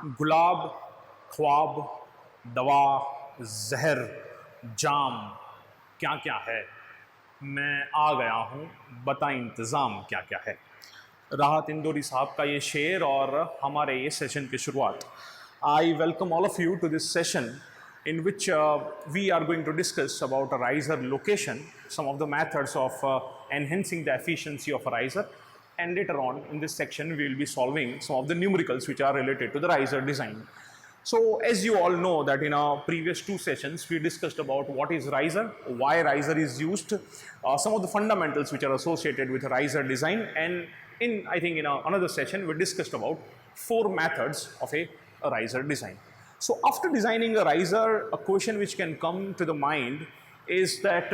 गुलाब, ख्वाब, दवा, जहर, जाम, क्या क्या है। मैं आ गया हूँ, बता इंतज़ाम क्या क्या है। राहत इंदौरी साहब का ये शेर और हमारे ये सेशन की शुरुआत। I welcome all of you to this session in which we are going to discuss about a riser location, some of the methods of enhancing the efficiency of a riser, and later on in this section we will be solving some of the numericals which are related to the riser design. So as you all know that in our previous two sessions we discussed about what is riser, why riser is used, some of the fundamentals which are associated with riser design, and in I think in another session we discussed about four methods of a riser design. So after designing a riser, a question which can come to the mind is that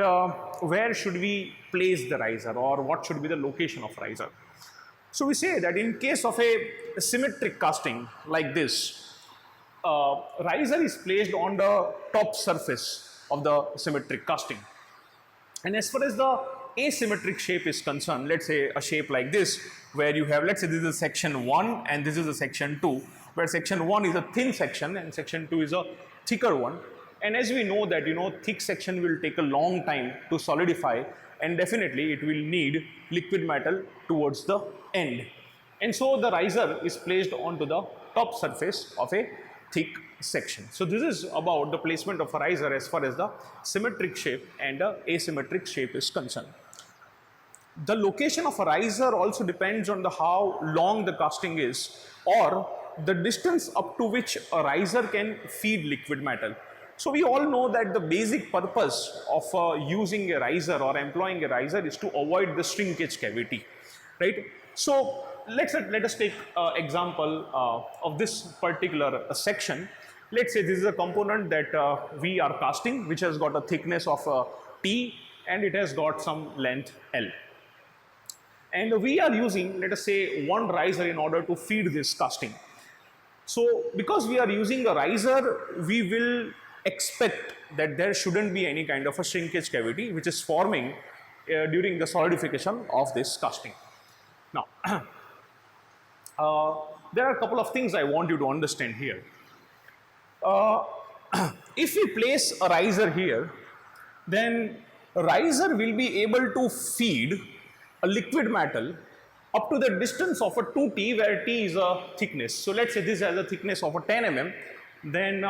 where should we place the riser, or what should be the location of riser. So we say that in case of a symmetric casting like this, riser is placed on the top surface of the symmetric casting. And as far as the asymmetric shape is concerned, let's say a shape like this, where you have, let's say this is section 1 and this is a section 2, where section 1 is a thin section and section 2 is a thicker one. And as we know that, thick section will take a long time to solidify, and definitely it will need liquid metal towards the end. And so the riser is placed onto the top surface of a thick section. So this is about the placement of a riser as far as the symmetric shape and the asymmetric shape is concerned. The location of a riser also depends on the how long the casting is, or the distance up to which a riser can feed liquid metal. So we all know that the basic purpose of using a riser or employing a riser is to avoid the shrinkage cavity, right? So let us take example of this particular section. Let's say this is a component that we are casting, which has got a thickness of T and it has got some length L. And we are using, let us say, one riser in order to feed this casting. So because we are using a riser, we will expect that there shouldn't be any kind of a shrinkage cavity which is forming during the solidification of this casting. Now, there are a couple of things I want you to understand here. If we place a riser here, then a riser will be able to feed a liquid metal up to the distance of a 2T, where T is a thickness. So let's say this has a thickness of a 10 mm, then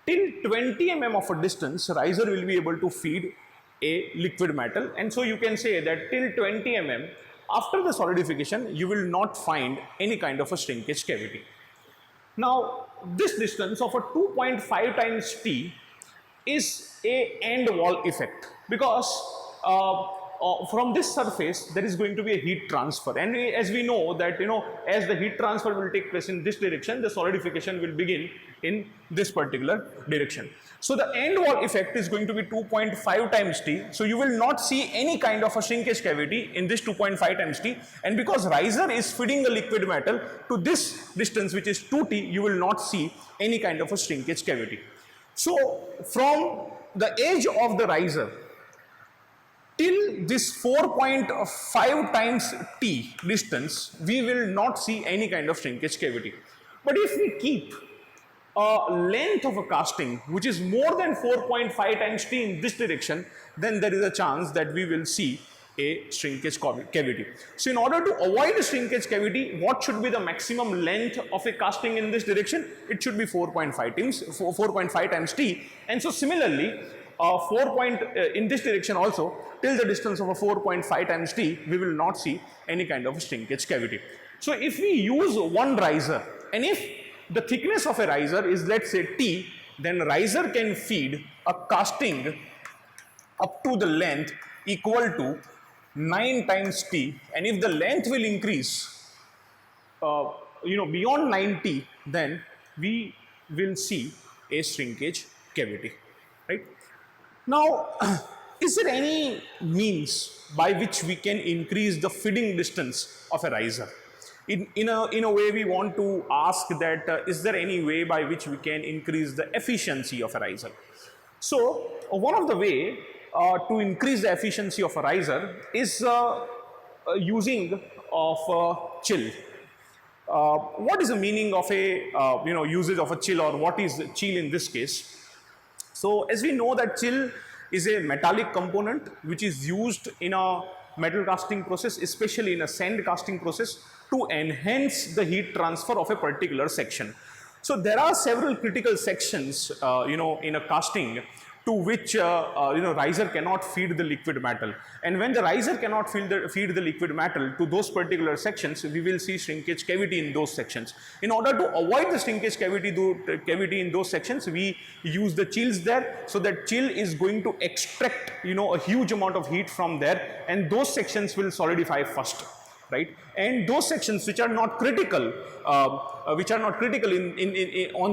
till 20 mm of a distance, riser will be able to feed a liquid metal. And so you can say that till 20 mm, after the solidification, you will not find any kind of a shrinkage cavity. Now, this distance of a 2.5 times T is a end wall effect, because from this surface there is going to be a heat transfer, and as we know that as the heat transfer will take place in this direction, the solidification will begin in this particular direction. So the end wall effect is going to be 2.5 times T. So you will not see any kind of a shrinkage cavity in this 2.5 times T, and because riser is feeding the liquid metal to this distance, which is 2T, you will not see any kind of a shrinkage cavity. So from the edge of the riser till this 4.5 times T distance, we will not see any kind of shrinkage cavity. But if we keep a length of a casting which is more than 4.5 times T in this direction, then there is a chance that we will see a shrinkage cavity. So in order to avoid a shrinkage cavity, what should be the maximum length of a casting in this direction? It should be 4.5 times T. And so similarly, in this direction also, till the distance of a 4.5 times T, we will not see any kind of shrinkage cavity. So if we use one riser, and if the thickness of a riser is, let's say, T, then riser can feed a casting up to the length equal to 9 times T, and if the length will increase beyond 9T, then we will see a shrinkage cavity, right? Now, is there any means by which we can increase the feeding distance of a riser? In a way, we want to ask that is there any way by which we can increase the efficiency of a riser? So one of the way to increase the efficiency of a riser is using of chill. what is the meaning of a usage of a chill, or what is chill in this case? So as we know that chill is a metallic component which is used in a metal casting process, especially in a sand casting process, to enhance the heat transfer of a particular section. So there are several critical sections, in a casting to which riser cannot feed the liquid metal, and when the riser cannot feed the liquid metal to those particular sections, we will see shrinkage cavity in those sections. In order to avoid the shrinkage cavity in those sections, we use the chills there, so that chill is going to extract a huge amount of heat from there, and those sections will solidify first. Right? And those sections which are not critical, on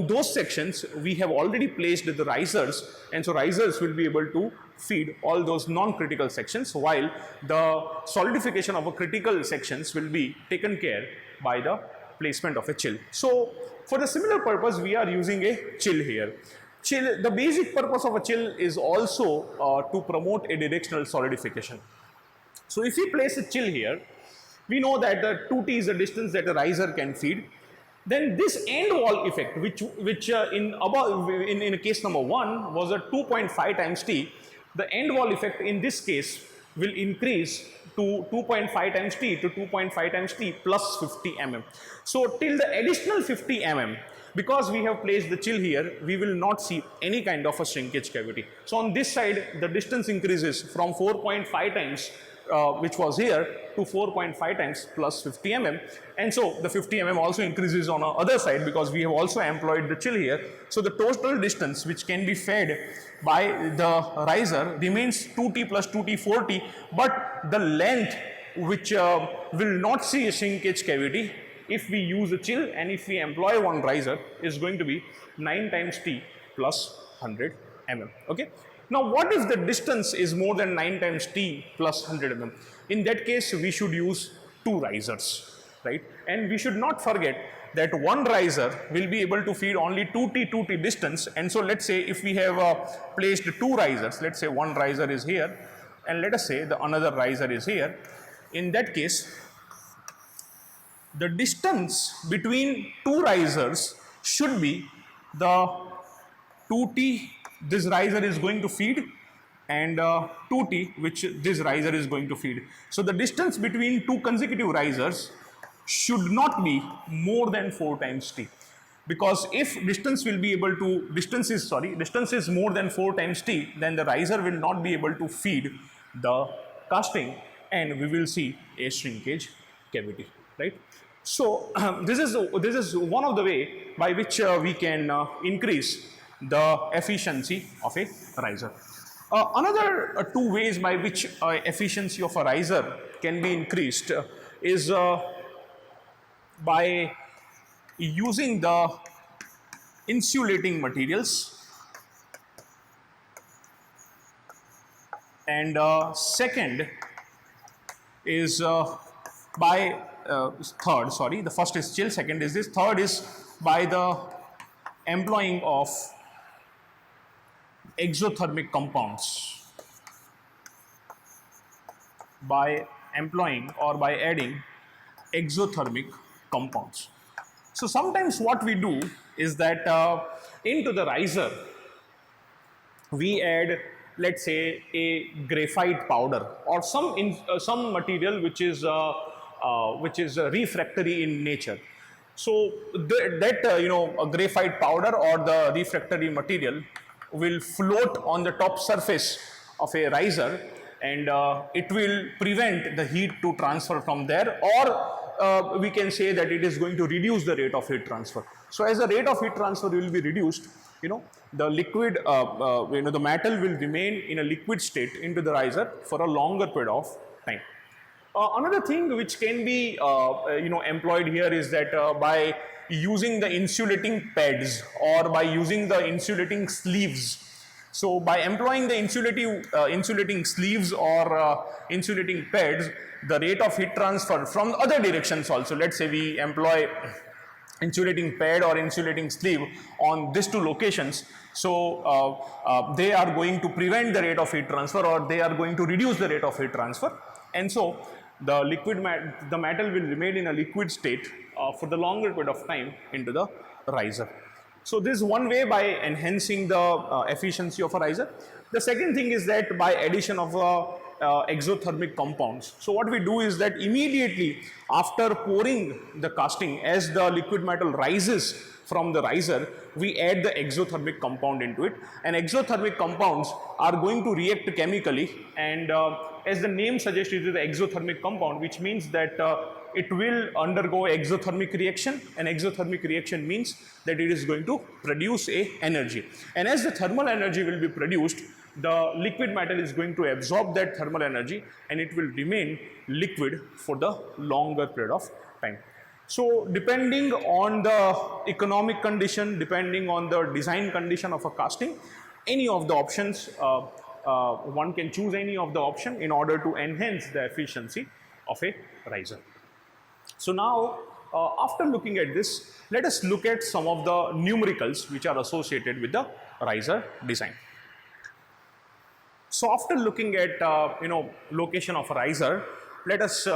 those sections, we have already placed the risers, and so risers will be able to feed all those non-critical sections, while the solidification of a critical sections will be taken care by the placement of a chill. So for the similar purpose, we are using a chill here. Chill, the basic purpose of a chill is also to promote a directional solidification. So if we place a chill here, we know that the 2T is the distance that a riser can feed. Then this end wall effect, which in case number 1 was a 2.5 times T, the end wall effect in this case will increase to 2.5 times T to 2.5 times T plus 50 mm. So till the additional 50 mm, because we have placed the chill here, we will not see any kind of a shrinkage cavity. So on this side, the distance increases from 4.5 times which was here to 4.5 times plus 50 mm, and so the 50 mm also increases on the other side because we have also employed the chill here. So the total distance which can be fed by the riser remains 2T plus 2T 4T, but the length which will not see a shrinkage cavity if we use a chill and if we employ one riser is going to be 9 times T plus 100 mm. Okay. Now, what if the distance is more than 9 times T plus 100 mm? In that case, we should use 2 risers, right? And we should not forget that one riser will be able to feed only 2T distance. And so let's say if we have placed 2 risers, let's say one riser is here, and let us say the another riser is here. In that case, the distance between 2 risers should be the 2T this riser is going to feed, and 2T which this riser is going to feed. So the distance between 2 consecutive risers should not be more than 4 times T, because if distance is more than 4 times T, then the riser will not be able to feed the casting and we will see a shrinkage cavity, right? So this is one of the way by which we can increase the efficiency of a riser. Another 2 ways by which efficiency of a riser can be increased is by using the insulating materials, and second is by the first is chill, second is this, third is by the employing of exothermic compounds, by employing or by adding exothermic compounds. So sometimes what we do is that into the riser we add, let's say, a graphite powder or some material which is refractory in nature. So a graphite powder or the refractory material will float on the top surface of a riser, and it will prevent the heat to transfer from there, or we can say that it is going to reduce the rate of heat transfer. So as the rate of heat transfer will be reduced, the liquid, the metal will remain in a liquid state into the riser for a longer period of time. Another thing which can be employed here is that by using the insulating pads or by using the insulating sleeves. So by employing the insulating sleeves or insulating pads, the rate of heat transfer from other directions also, let's say we employ insulating pad or insulating sleeve on these 2 locations, so they are going to prevent the rate of heat transfer, or they are going to reduce the rate of heat transfer, and so the metal will remain in a liquid state for the longer period of time into the riser. So this is one way by enhancing the efficiency of a riser. The second thing is that by addition of exothermic compounds. So what we do is that immediately after pouring the casting, as the liquid metal rises from the riser, we add the exothermic compound into it, and exothermic compounds are going to react chemically, and as the name suggests, it is the exothermic compound, which means that it will undergo exothermic reaction, and exothermic reaction means that it is going to produce a energy, and as the thermal energy will be produced, the liquid metal is going to absorb that thermal energy and it will remain liquid for the longer period of time. So depending on the economic condition, depending on the design condition of a casting, any of the options, one can choose any of the option in order to enhance the efficiency of a riser. So now, after looking at this, let us look at some of the numericals which are associated with the riser design. So after looking at location of a riser, let us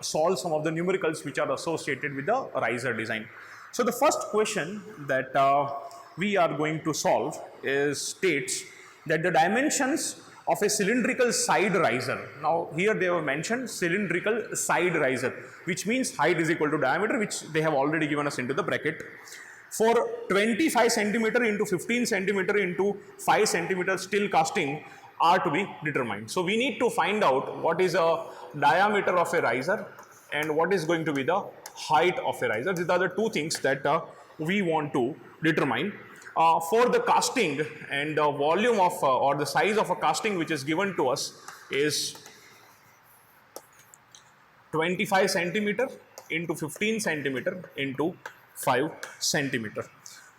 solve some of the numericals which are associated with the riser design. So the first question that we are going to solve states that the dimensions of a cylindrical side riser. Now here they have mentioned cylindrical side riser, which means height is equal to diameter, which they have already given us into the bracket. For 25 centimeter into 15 centimeter into 5 centimeter steel casting are to be determined. So we need to find out what is a diameter of a riser and what is going to be the height of a riser. These are the two things that we want to determine. For the casting, and the volume of or the size of a casting which is given to us is 25 centimeter into 15 centimeter into 5 centimeter.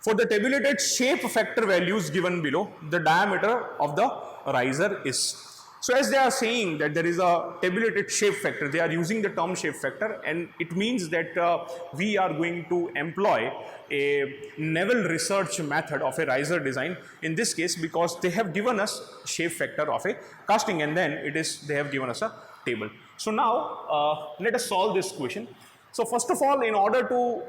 For the tabulated shape factor values given below, the diameter of the riser is. So as they are saying that there is a tabulated shape factor, they are using the term shape factor, and it means that we are going to employ a naval research method of a riser design in this case, because they have given us shape factor of a casting and then they have given us a table. So now let us solve this question. So first of all, in order to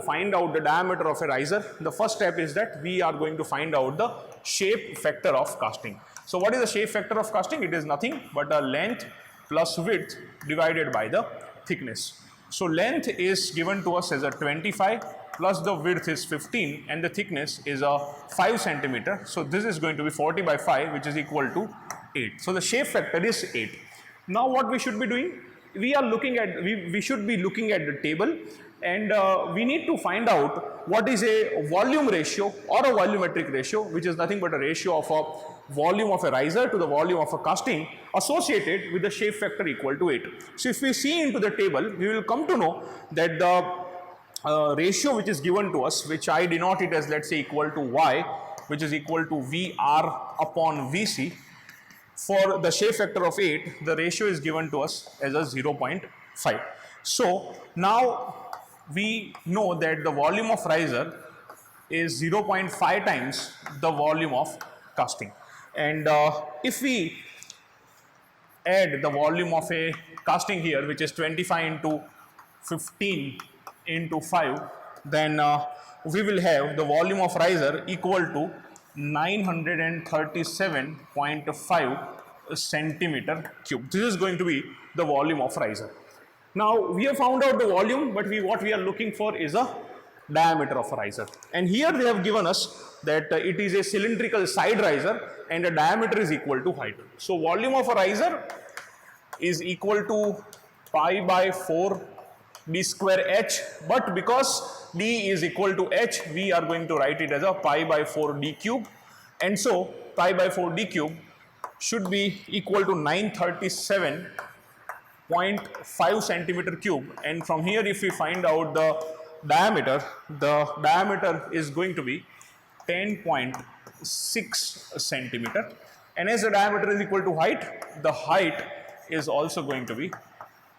find out the diameter of a riser, the first step is that we are going to find out the shape factor of casting. So what is the shape factor of casting? It is nothing but a length plus width divided by the thickness. So length is given to us as a 25 plus the width is 15 and the thickness is a 5 centimeter. So this is going to be 40 by 5, which is equal to 8. So the shape factor is 8. Now what we should be doing? We should be looking at the table, and we need to find out what is a volume ratio or a volumetric ratio, which is nothing but a ratio of a volume of a riser to the volume of a casting associated with the shape factor equal to 8. So if we see into the table, we will come to know that the ratio which is given to us, which I denote it as, let's say, equal to Y, which is equal to VR upon VC. For the shape factor of 8, the ratio is given to us as a 0.5. So now we know that the volume of riser is 0.5 times the volume of casting. And if we add the volume of a casting here, which is 25 into 15 into 5, then we will have the volume of riser equal to 937.5 centimeter cube. This is going to be the volume of riser. Now we have found out the volume, but what we are looking for is a diameter of a riser. And here they have given us that it is a cylindrical side riser and the diameter is equal to height. So volume of a riser is equal to pi by 4 d square h, but because d is equal to h, we are going to write it as a pi by 4 d cube, and so pi by 4 d cube should be equal to 937.5 centimeter cube, and from here if we find out the diameter is going to be 10.6 centimeter, and as the diameter is equal to height, the height is also going to be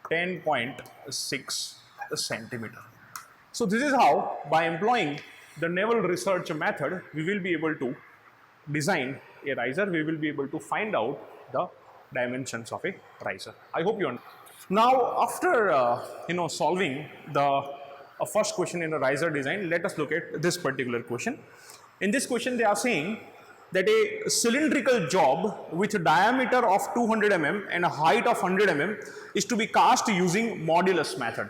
10.6 centimeter. So this is how, by employing the naval research method, we will be able to design a riser, we will be able to find out the dimensions of a riser. I hope you understand. Now, after solving the first question in a riser design, let us look at this particular question. In this question, they are saying that a cylindrical job with a diameter of 200 mm and a height of 100 mm is to be cast using modulus method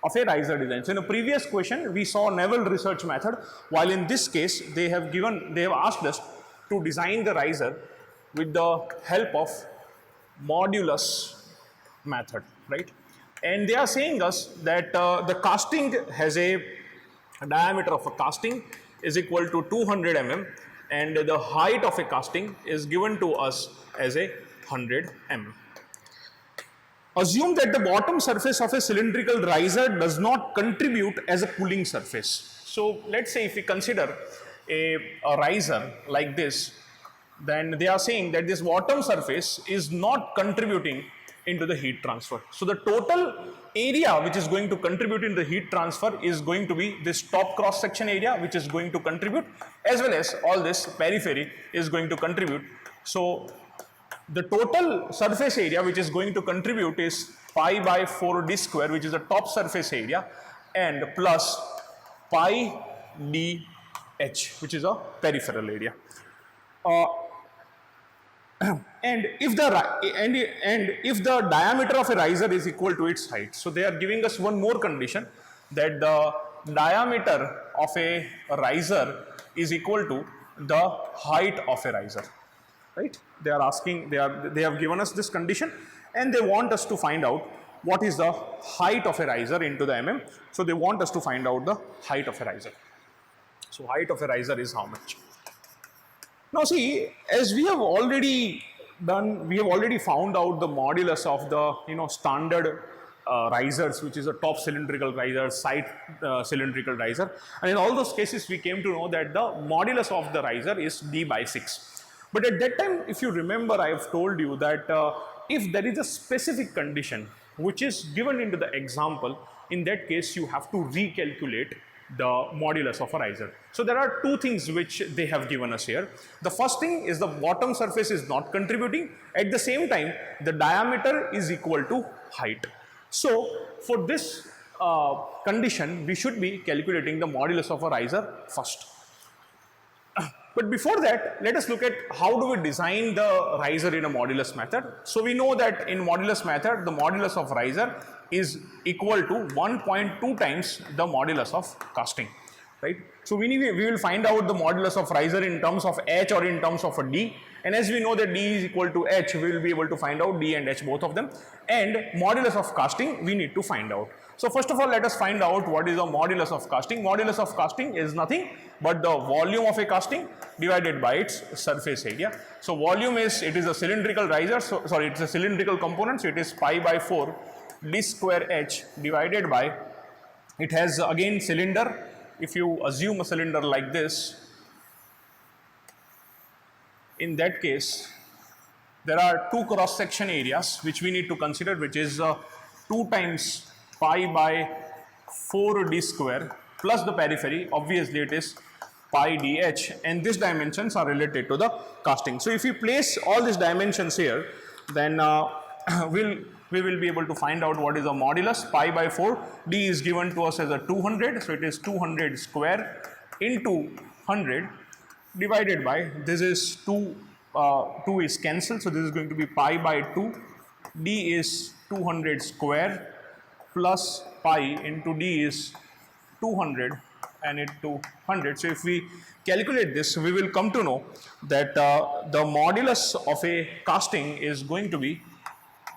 of a riser design. So in a previous question, we saw naval research method, while in this case, they have asked us to design the riser with the help of modulus method, right? And they are saying us that the casting has a diameter of a casting is equal to 200 mm and the height of a casting is given to us as a 100 mm. Assume that the bottom surface of a cylindrical riser does not contribute as a cooling surface. So let's say if we consider a riser like this, then they are saying that this bottom surface is not contributing into the heat transfer. So the total area which is going to contribute in the heat transfer is going to be this top cross section area, which is going to contribute, as well as all this periphery is going to contribute. So the total surface area which is going to contribute is pi by 4 d square, which is the top surface area, and plus pi d h, which is a peripheral area. And if the diameter of a riser is equal to its height, so they are giving us one more condition, that the diameter of a riser is equal to the height of a riser, right? They are asking, they have given us this condition, and they want us to find out what is the height of a riser into the mm. So they want us to find out the height of a riser. So height of a riser is how much? Now see, as we have already found out the modulus of the standard risers, which is a top cylindrical riser, side cylindrical riser, and in all those cases we came to know that the modulus of the riser is d by 6. But at that time, if you remember, I have told you that if there is a specific condition which is given into the example, in that case you have to recalculate the modulus of a riser. So there are two things which they have given us here. The first thing is the bottom surface is not contributing. At the same time, the diameter is equal to height. So for this condition, we should be calculating the modulus of a riser first. But before that, let us look at how do we design the riser in a modulus method. So we know that in modulus method, the modulus of riser is equal to 1.2 times the modulus of casting, right? So we will find out the modulus of riser in terms of h or in terms of a d, and as we know that d is equal to h, we will be able to find out d and h, both of them, and modulus of casting we need to find out. So first of all, let us find out what is the modulus of casting. Modulus of casting is nothing but the volume of a casting divided by its surface area. So volume is, it is a cylindrical riser, so sorry, it's a cylindrical component, so it is pi by 4 d square h divided by, it has again cylinder. If you assume a cylinder like this, in that case there are two cross section areas which we need to consider, which is 2 times pi by 4 d square plus the periphery, obviously it is pi dh, and these dimensions are related to the casting. So if we place all these dimensions here, then we will be able to find out what is the modulus. Pi by 4, d is given to us as a 200, so it is 200 square into 100 divided by, this is 2 is cancelled, so this is going to be pi by 2, d is 200 square plus pi into d is 200 and into 100. So if we calculate this, we will come to know that the modulus of a casting is going to be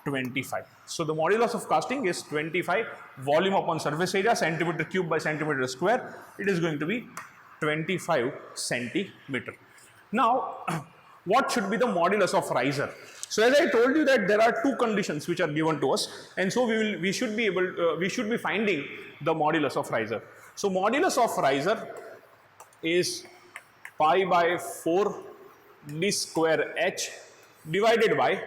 25. So the modulus of casting is 25, volume upon surface area, centimeter cube by centimeter square, it is going to be 25 centimeter. Now, what should be the modulus of riser? So as I told you that there are two conditions which are given to us, and so we should be finding the modulus of riser. So modulus of riser is pi by 4 d square h divided by,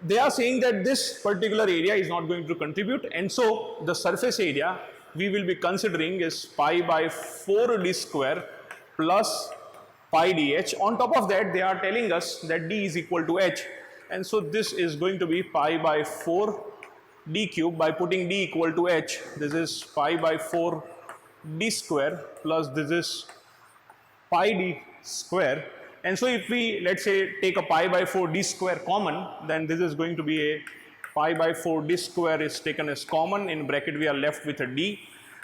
they are saying that this particular area is not going to contribute, and so the surface area we will be considering is pi by 4 d square plus pi dh. On top of that, they are telling us that d is equal to h. and so this is going to be pi by 4 d cube. By putting d equal to h, this is pi by 4 d square plus this is pi d square. And so if we, let's say, take a pi by 4 d square common, then this is going to be a pi by 4 d square is taken as common. In bracket we are left with a d,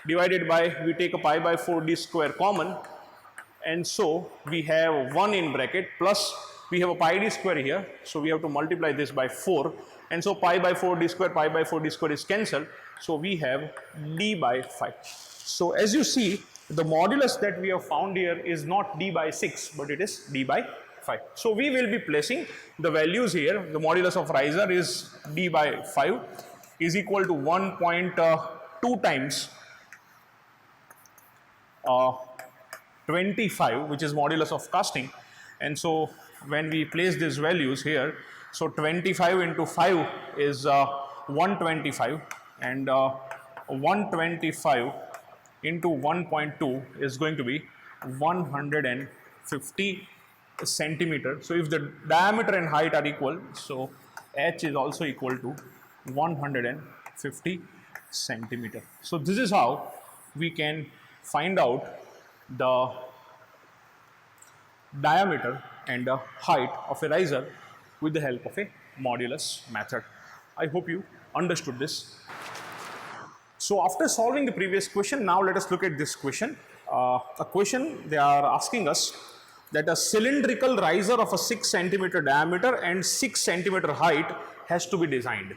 divided by, we take a pi by 4 d square common, and so we have 1 in bracket plus we have a pi d square here, so we have to multiply this by 4, and so pi by 4 d square, pi by 4 d square is cancelled, so we have d by 5. So as you see, the modulus that we have found here is not d by 6, but it is d by 5. So we will be placing the values here. The modulus of riser is d by 5 is equal to 1.2 times 25, which is modulus of casting. And so when we place these values here, so 25 into 5 is 125, and 125 into 1.2 is going to be 150 centimeter. So if the diameter and height are equal, so h is also equal to 150 centimeter. So this is how we can find out the diameter and the height of a riser with the help of a modulus method. I hope you understood this. So after solving the previous question, now let us look at this question. A question they are asking us that a cylindrical riser of a 6 centimeter diameter and 6 centimeter height has to be designed.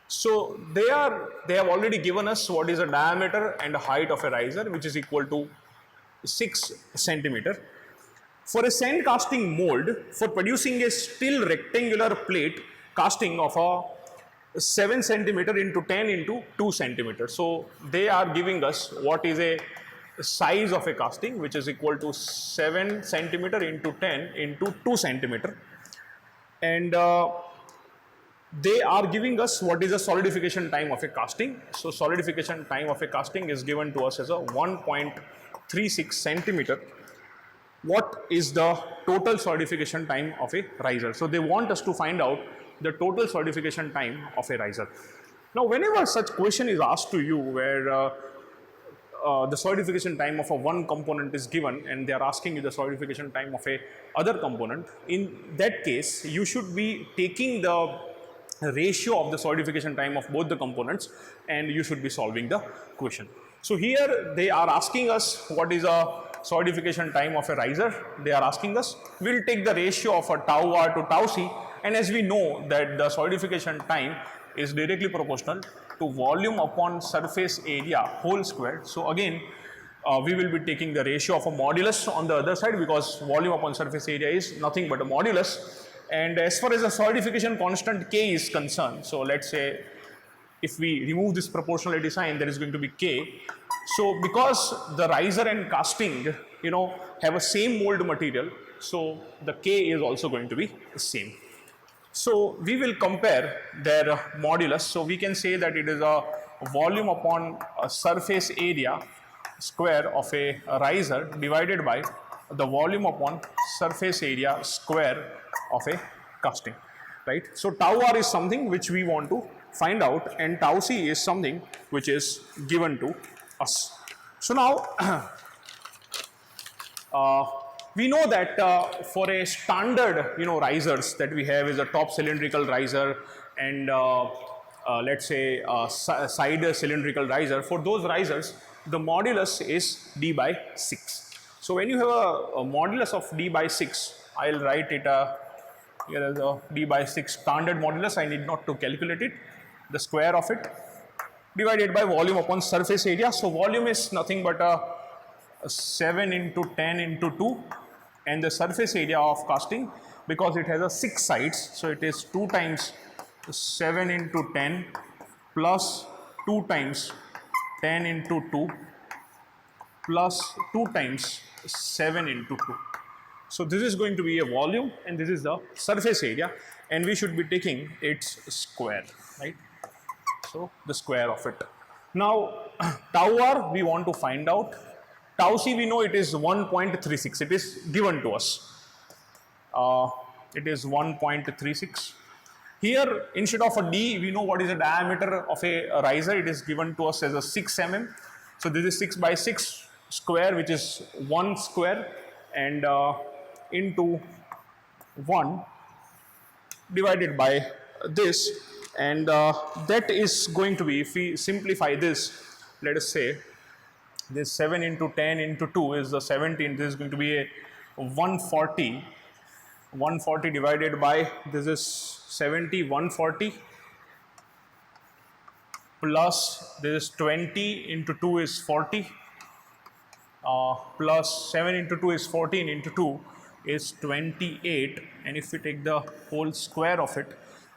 So they have already given us what is the diameter and the height of a riser, which is equal to 6 centimeter. For a sand casting mold for producing a still rectangular plate casting of a 7 centimeter into 10 into 2 centimeter. So they are giving us what is a size of a casting, which is equal to 7 centimeter into 10 into 2 centimeter, and they are giving us what is the solidification time of a casting. So solidification time of a casting is given to us as a 1.36 centimeter. What is the total solidification time of a riser? So they want us to find out the total solidification time of a riser. Now whenever such question is asked to you where the solidification time of a one component is given and they are asking you the solidification time of a other component, in that case you should be taking the ratio of the solidification time of both the components and you should be solving the question. So here they are asking us what is a solidification time of a riser. They are asking us, we will take the ratio of a tau r to tau c, and as we know that the solidification time is directly proportional to volume upon surface area whole square. So again we will be taking the ratio of a modulus on the other side, because volume upon surface area is nothing but a modulus. And as far as the solidification constant k is concerned, so let's say if we remove this proportionality sign, there is going to be k. So because the riser and casting have a same mold material, so the k is also going to be the same. So we will compare their modulus. So we can say that it is a volume upon a surface area square of a riser divided by the volume upon surface area square of a casting, right? So tau r is something which we want to find out, and tau c is something which is given to us. So now we know that for a standard risers that we have is a top cylindrical riser and let's say side cylindrical riser. For those risers the modulus is d by 6. So when you have a modulus of d by 6, I'll write it here as a d by 6 standard modulus. I need not to calculate it, the square of it divided by volume upon surface area. So volume is nothing but a 7 into 10 into 2, and the surface area of casting, because it has a 6 sides, so it is 2 times 7 into 10 plus 2 times 10 into 2 plus 2 times 7 into 2. So this is going to be a volume and this is the surface area, and we should be taking its square, right? So the square of it. Now tau r we want to find out. Tau c we know it is 1.36. It is given to us. It is 1.36. Here, instead of a D, we know what is the diameter of a riser. It is given to us as a 6 mm. So this is 6 by 6 square, which is 1 square, and into 1 divided by this, and that is going to be, if we simplify this, let us say this 7 into 10 into 2 is the 17. This is going to be a 140. 140 divided by this is 70, 140 plus this is 20 into 2 is 40 plus 7 into 2 is 14 into 2 is 28, and if we take the whole square of it,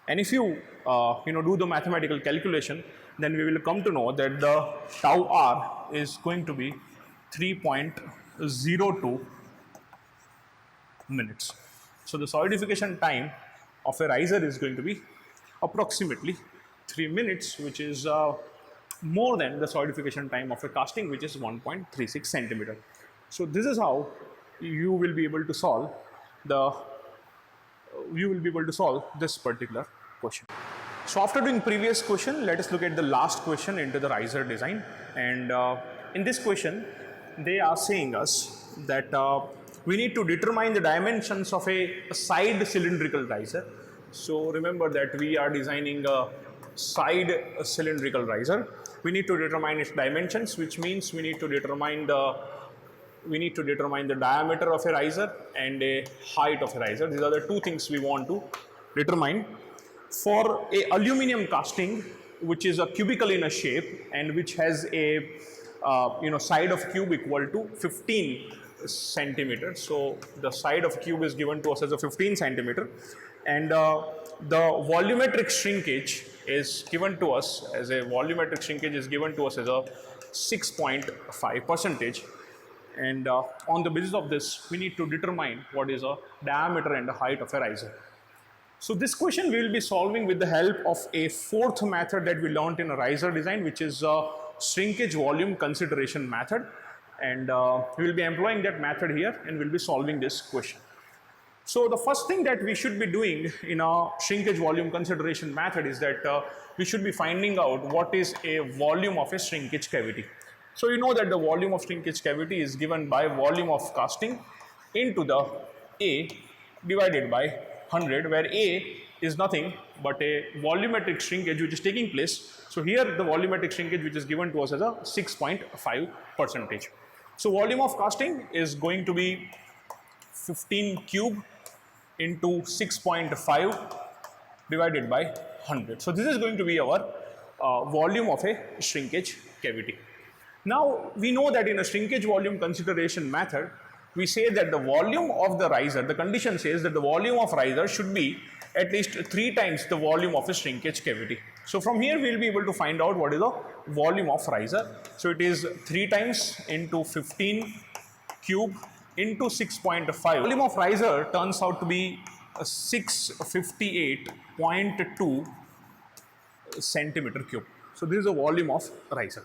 and if you do the mathematical calculation, then we will come to know that the tau r is going to be 3.02 minutes. So the solidification time of a riser is going to be approximately 3 minutes, which is more than the solidification time of a casting, which is 1.36 centimeter. So this is how you will be able to solve this particular question. So after doing previous question, let us look at the last question into the riser design. And in this question, they are saying us that we need to determine the dimensions of a side cylindrical riser. So remember that we are designing a side cylindrical riser. We need to determine its dimensions, which means we need to determine the diameter of a riser and a height of a riser. These are the two things we want to determine. For a aluminum casting, which is a cubical in a shape and which has a side of cube equal to 15 centimeter. So the side of cube is given to us as a 15 centimeter, and the volumetric shrinkage is given to us as a 6.5 percentage. And on the basis of this, we need to determine what is a diameter and the height of a riser. So this question we will be solving with the help of a fourth method that we learned in a riser design, which is a shrinkage volume consideration method. And we will be employing that method here and we will be solving this question. So the first thing that we should be doing in our shrinkage volume consideration method is that we should be finding out what is a volume of a shrinkage cavity. So you know that the volume of shrinkage cavity is given by volume of casting into the A divided by 100, where A is nothing but a volumetric shrinkage which is taking place. So here the volumetric shrinkage which is given to us as a 6.5 percentage. So volume of casting is going to be 15 cube into 6.5 divided by 100. So this is going to be our volume of a shrinkage cavity. Now we know that in a shrinkage volume consideration method, we say that the volume of the riser, the condition says that the volume of riser should be at least 3 times the volume of a shrinkage cavity. So from here we will be able to find out what is the volume of riser. So it is 3 times into 15 cube into 6.5. Volume of riser turns out to be 658.2 centimeter cube. So this is the volume of riser.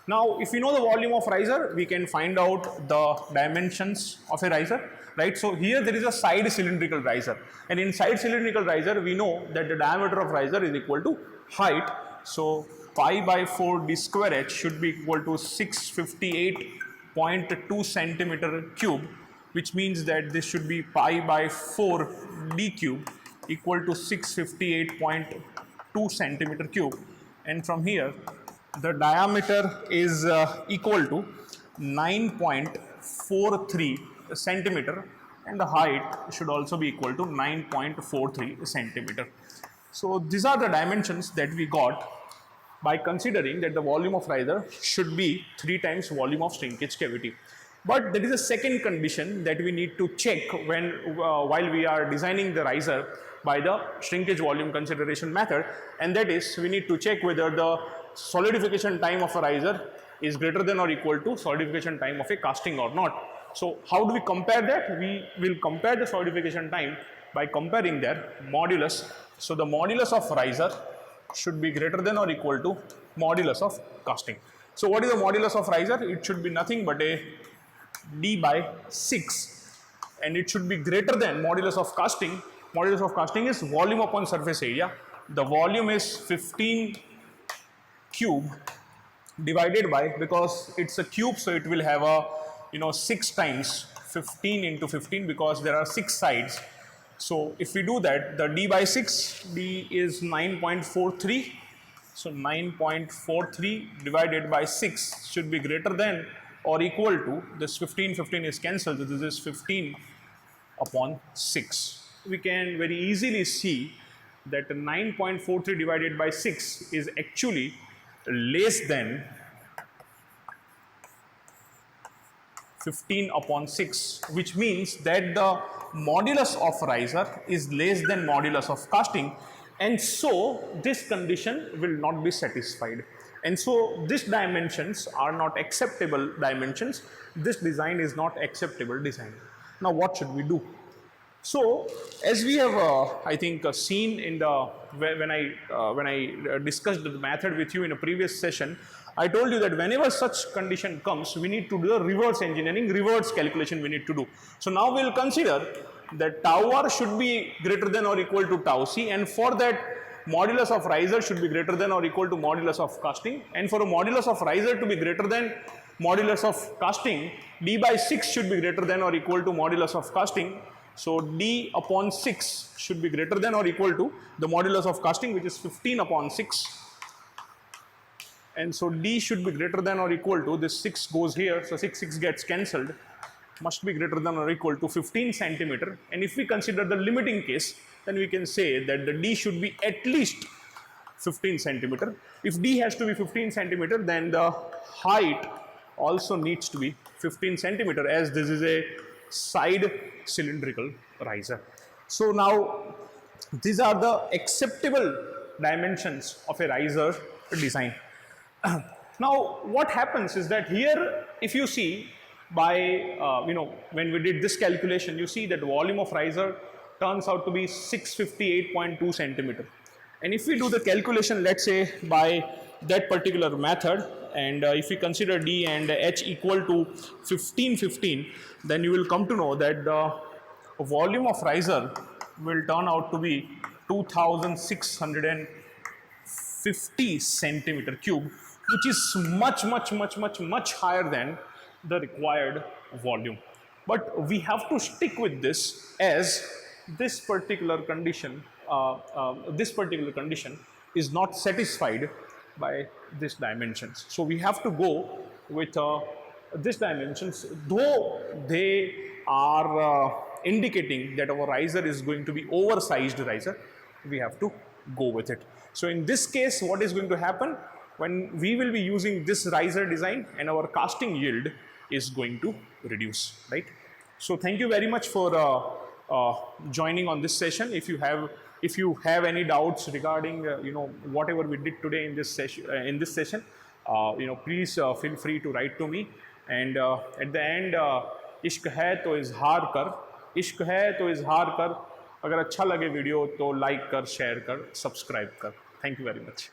Now, if we know the volume of riser, we can find out the dimensions of a riser, right? So here there is a side cylindrical riser, and in side cylindrical riser, we know that the diameter of riser is equal to height. So pi by 4 d square h should be equal to 658.2 centimeter cube, which means that this should be pi by 4 d cube equal to 658.2 centimeter cube, and from here the diameter is equal to 9.43 centimeter, and the height should also be equal to 9.43 centimeter. So these are the dimensions that we got by considering that the volume of riser should be 3 times volume of shrinkage cavity. But there is a second condition that we need to check when while we are designing the riser by the shrinkage volume consideration method, and that is we need to check whether the solidification time of a riser is greater than or equal to solidification time of a casting or not. So how do we compare that? We will compare the solidification time by comparing their modulus. So the modulus of riser should be greater than or equal to modulus of casting. So what is the modulus of riser? It should be nothing but a d by 6, and it should be greater than modulus of casting, Modulus of casting is volume upon surface area. The volume is 15 cube divided by, because it's a cube, so it will have a 6 times 15 into 15 because there are 6 sides. So if we do that, the d by 6, d is 9.43. So 9.43 divided by 6 should be greater than or equal to this 15. 15 is cancelled. So this is 15 upon 6. We can very easily see that 9.43 divided by 6 is actually less than 15 upon 6, which means that the modulus of riser is less than modulus of casting, and so this condition will not be satisfied, and so these dimensions are not acceptable dimensions. This design is not acceptable design. Now what should we do? So as we have I think seen in the when I discussed the method with you in a previous session, I told you that whenever such condition comes, we need to do the reverse engineering, reverse calculation we need to do. So now we will consider that tau r should be greater than or equal to tau c, and for that modulus of riser should be greater than or equal to modulus of casting, and for a modulus of riser to be greater than modulus of casting, d by 6 should be greater than or equal to modulus of casting. So d upon 6 should be greater than or equal to the modulus of casting, which is 15 upon 6. And so d should be greater than or equal to, this 6 goes here, so 6 gets cancelled, must be greater than or equal to 15 centimeter. And if we consider the limiting case, then we can say that the d should be at least 15 centimeter. If d has to be 15 centimeter, then the height also needs to be 15 centimeter, as this is a side cylindrical riser. So now these are the acceptable dimensions of a riser design. Now what happens is that here, if you see by when we did this calculation, you see that volume of riser turns out to be 658.2 centimeter. And if we do the calculation, let's say by that particular method, and if we consider d and h equal to 15, then you will come to know that the volume of riser will turn out to be 2650 centimeter cube, which is much higher than the required volume. But we have to stick with this, as this particular condition is not satisfied by these dimensions. So we have to go with these dimensions, though they are indicating that our riser is going to be oversized riser, we have to go with it. So in this case, what is going to happen? When we will be using this riser design, and our casting yield is going to reduce, right? So thank you very much for joining on this session. If you have any doubts regarding whatever we did today in this session, please feel free to write to me. And at the end, इश्क है तो इजहार कर, इश्क है तो इजहार कर. अगर अच्छा लगे वीडियो तो लाइक कर, शेयर कर, सब्सक्राइब कर. Thank you very much.